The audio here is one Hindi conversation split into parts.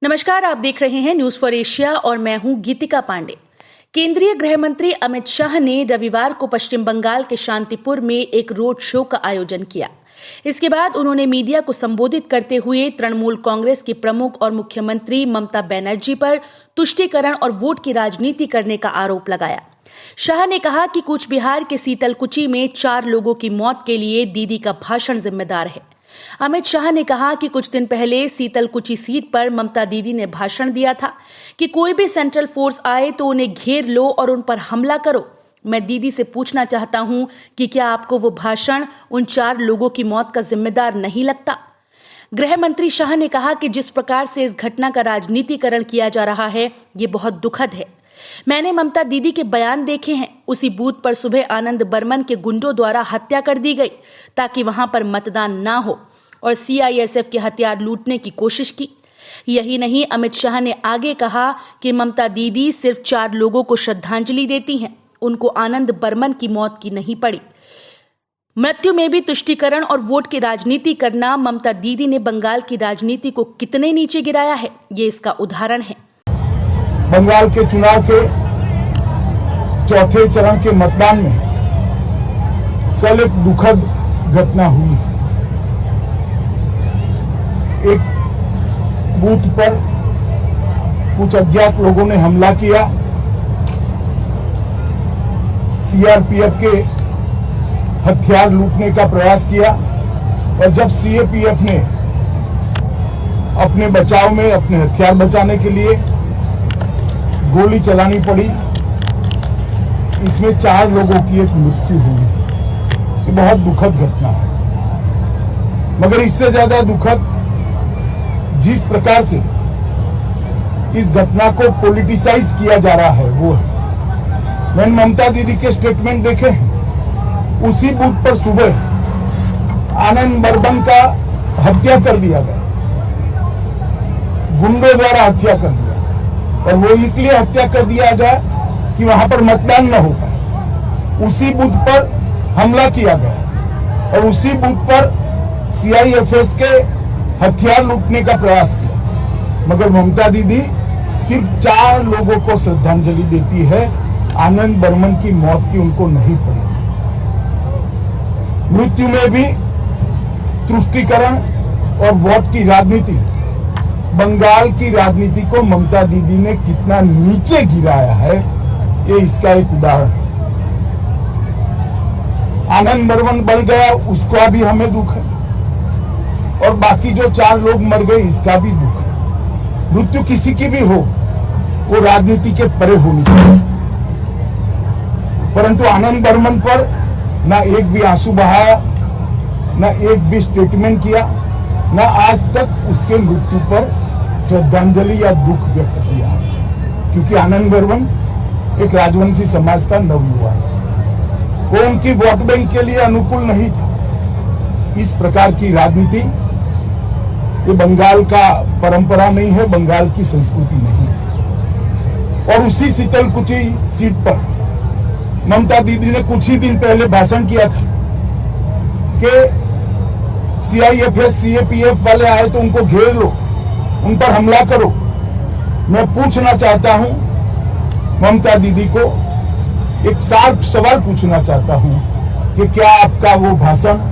नमस्कार, आप देख रहे हैं न्यूज फॉर एशिया और मैं हूं गीतिका पांडे। केंद्रीय गृह मंत्री अमित शाह ने रविवार को पश्चिम बंगाल के शांतिपुर में एक रोड शो का आयोजन किया। इसके बाद उन्होंने मीडिया को संबोधित करते हुए तृणमूल कांग्रेस की प्रमुख और मुख्यमंत्री ममता बनर्जी पर तुष्टीकरण और वोट की राजनीति करने का आरोप लगाया। शाह ने कहा कि कूच बिहार के सीतलकुची में 4 लोगों की मौत के लिए दीदी का भाषण जिम्मेदार है। अमित शाह ने कहा कि कुछ दिन पहले सीतलकुची सीट पर ममता दीदी ने भाषण दिया था कि कोई भी सेंट्रल फोर्स आए तो उन्हें घेर लो और उन पर हमला करो। मैं दीदी से पूछना चाहता हूं कि क्या आपको वो भाषण उन 4 लोगों की मौत का जिम्मेदार नहीं लगता? गृह मंत्री शाह ने कहा कि जिस प्रकार से इस घटना का राजनीतिकरण किया जा रहा है, ये बहुत दुखद है। मैंने ममता दीदी के बयान देखे हैं। उसी बूथ पर सुबह आनंद बर्मन के गुंडों द्वारा हत्या कर दी गई ताकि वहां पर मतदान ना हो और सीआईएसएफ के हथियार लूटने की कोशिश की। यही नहीं, अमित शाह ने आगे कहा कि ममता दीदी सिर्फ 4 लोगों को श्रद्धांजलि देती हैं, उनको आनंद बर्मन की मौत की नहीं पड़ी। मृत्यु में भी तुष्टीकरण और वोट की राजनीति करना ममता दीदी ने बंगाल की राजनीति को कितने नीचे गिराया है, ये इसका उदाहरण है। बंगाल के चुनाव के चौथे चरण के मतदान में कल एक दुखद घटना हुई। एक बूथ पर कुछ अज्ञात लोगों ने हमला किया। सीआरपीएफ के हथियार लूटने का प्रयास किया और जब सीआरपीएफ ने अपने बचाव में अपने हथियार बचाने के लिए गोली चलानी पड़ी, इसमें 4 लोगों की एक मृत्यु हुई। ये बहुत दुखद घटना है, मगर इससे ज्यादा दुखद जिस प्रकार से इस घटना को पॉलिटिसाइज किया जा रहा है वो है। मैंने ममता दीदी के स्टेटमेंट देखे हैं। उसी बूथ पर सुबह आनंद बर्मन का हत्या कर दिया गया, गुंडों द्वारा हत्या कर दिया, और वो इसलिए हत्या कर दिया गया कि वहां पर मतदान न हो पाए। उसी बूथ पर हमला किया गया और उसी बूथ पर सीआईएफएस के हथियार लूटने का प्रयास किया, मगर ममता दीदी सिर्फ 4 लोगों को श्रद्धांजलि देती है। आनंद बर्मन की मौत की उनको नहीं पड़ी। मृत्यु में भी तुष्टीकरण और वोट की राजनीति, बंगाल की राजनीति को ममता दीदी ने कितना नीचे गिराया है, ये इसका एक उदाहरण है। आनंद बर्मन बन गया, उसका भी हमें दुख है, और बाकी जो 4 लोग मर गए इसका भी दुख है। मृत्यु किसी की भी हो, वो राजनीति के परे होनी चाहिए, परंतु आनंद बर्मन पर ना एक भी आंसू बहाया, ना एक भी स्टेटमेंट किया, ना आज तक उसके मृत्यु पर श्रद्धांजलि या दुख व्यक्त किया, क्योंकि आनंद बर्मन एक राजवंशी समाज का नवयुवा है। वो उनकी वोट बैंक के लिए अनुकूल नहीं था। इस प्रकार की राजनीति ये बंगाल का परंपरा नहीं है, बंगाल की संस्कृति नहीं है। और उसी सीतलकुची सीट पर ममता दीदी ने कुछ ही दिन पहले भाषण किया था कि सीआईएफएस सीएपीएफ वाले आए तो उनको घेर लो, उन पर हमला करो। मैं पूछना चाहता हूं ममता दीदी को, एक शार्प सवाल पूछना चाहता हूं कि क्या आपका वो भाषण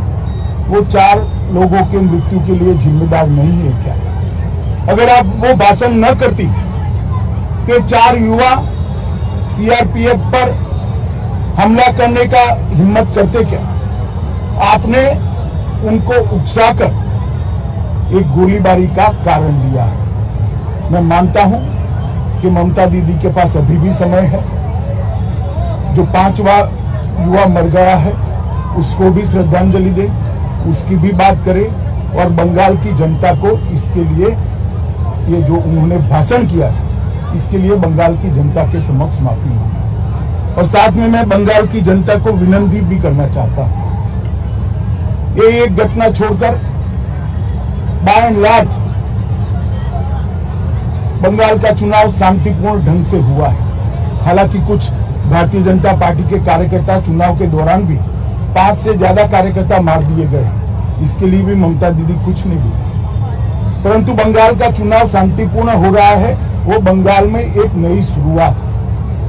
वो 4 लोगों के मृत्यु के लिए जिम्मेदार नहीं है क्या? अगर आप वो भाषण न करती कि 4 युवा सीआरपीएफ पर हमला करने का हिम्मत करते क्या? आपने उनको उकसाकर एक गोलीबारी का कारण दिया। मैं मानता हूं कि ममता दीदी के पास अभी भी समय है। जो 5वां युवा मर गया है उसको भी श्रद्धांजलि दे, उसकी भी बात करे, और बंगाल की जनता को इसके लिए, ये जो उन्होंने भाषण किया है, इसके लिए बंगाल की जनता के समक्ष माफी मांगे। और साथ में मैं बंगाल की जनता को विनम्र भी करना चाहता हूं, ये एक घटना छोड़कर बाय एंड लार्ज बंगाल का चुनाव शांतिपूर्ण ढंग से हुआ है। हालांकि कुछ भारतीय जनता पार्टी के कार्यकर्ता चुनाव के दौरान भी 5 से ज्यादा कार्यकर्ता मार दिए गए, इसके लिए भी ममता दीदी कुछ नहीं बोली। परंतु बंगाल का चुनाव शांतिपूर्ण हो रहा है। वो बंगाल में एक नई शुरुआत,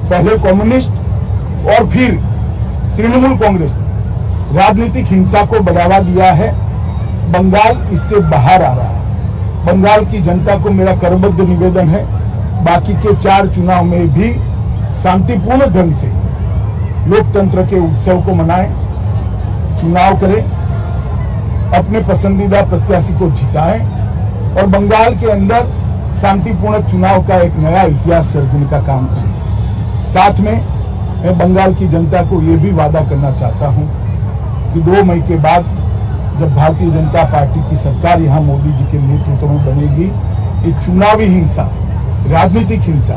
पहले कम्युनिस्ट और फिर तृणमूल कांग्रेस राजनीतिक हिंसा को बढ़ावा दिया है। बंगाल इससे बाहर आ रहा है। बंगाल की जनता को मेरा करबद्ध निवेदन है, बाकी के 4 चुनाव में भी शांतिपूर्ण ढंग से लोकतंत्र के उत्सव को मनाएं, चुनाव करें, अपने पसंदीदा प्रत्याशी को जिताएं और बंगाल के अंदर शांतिपूर्ण चुनाव का एक नया इतिहास सर्जने का काम करें। साथ में मैं बंगाल की जनता को ये भी वादा करना चाहता हूं कि 2 मई के बाद जब भारतीय जनता पार्टी की सरकार यहां मोदी जी के नेतृत्व में बनेगी, ये चुनावी हिंसा, राजनीतिक हिंसा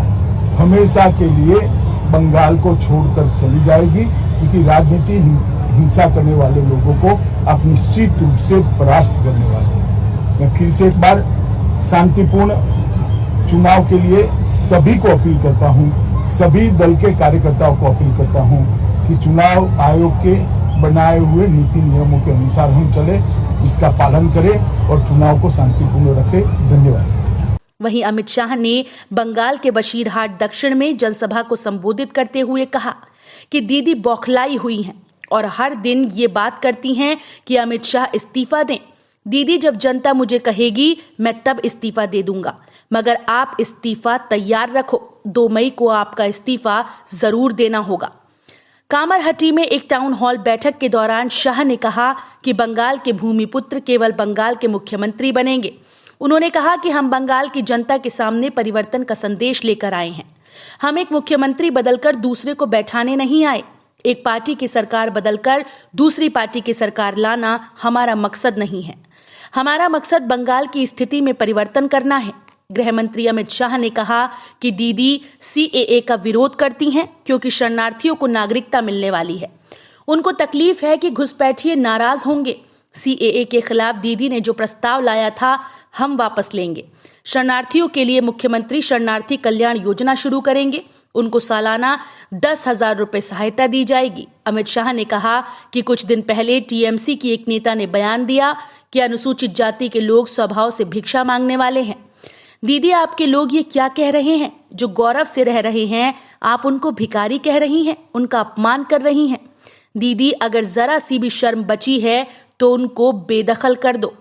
हमेशा के लिए बंगाल को छोड़कर चली जाएगी, क्योंकि राजनीति हिंसा करने वाले लोगों को आप निश्चित रूप से परास्त करने वाले हैं। मैं फिर से एक बार शांतिपूर्ण चुनाव के लिए सभी को अपील करता हूं, सभी दल के कार्यकर्ताओं को अपील करता हूं कि चुनाव आयोग के बनाए हुए नीति नियमों के अनुसार हम चले, इसका पालन करें और चुनाव को शांतिपूर्ण रखें। धन्यवाद। वहीं अमित शाह ने बंगाल के बशीरहाट दक्षिण में जनसभा को संबोधित करते हुए कहा कि दीदी बौखलाई हुई हैं और हर दिन ये बात करती हैं कि अमित शाह इस्तीफा दें। दीदी, जब जनता मुझे कहेगी मैं तब इस्तीफा दे दूंगा, मगर आप इस्तीफा तैयार रखो। 2 मई को आपका इस्तीफा जरूर देना होगा। कामरहट्टी में एक टाउन हॉल बैठक के दौरान शाह ने कहा कि बंगाल के भूमिपुत्र केवल बंगाल के मुख्यमंत्री बनेंगे। उन्होंने कहा कि हम बंगाल की जनता के सामने परिवर्तन का संदेश लेकर आए हैं। हम एक मुख्यमंत्री बदलकर दूसरे को बैठाने नहीं आए। एक पार्टी की सरकार बदलकर दूसरी पार्टी की सरकार लाना हमारा मकसद नहीं है। हमारा मकसद बंगाल की स्थिति में परिवर्तन करना है। गृह मंत्री अमित शाह ने कहा कि दीदी CAA का विरोध करती हैं क्योंकि शरणार्थियों को नागरिकता मिलने वाली है। उनको तकलीफ है कि घुसपैठिए नाराज होंगे। CAA के खिलाफ दीदी ने जो प्रस्ताव लाया था हम वापस लेंगे। शरणार्थियों के लिए मुख्यमंत्री शरणार्थी कल्याण योजना शुरू करेंगे। उनको सालाना 10,000 रुपए सहायता दी जाएगी। अमित शाह ने कहा कि कुछ दिन पहले TMC की एक नेता ने बयान दिया कि अनुसूचित जाति के लोग स्वभाव से भिक्षा मांगने वाले हैं। दीदी, आपके लोग ये क्या कह रहे हैं? जो गौरव से रह रहे हैं, आप उनको भिखारी कह रही हैं, उनका अपमान कर रही हैं। दीदी, अगर जरा सी भी शर्म बची है तो उनको बेदखल कर दो।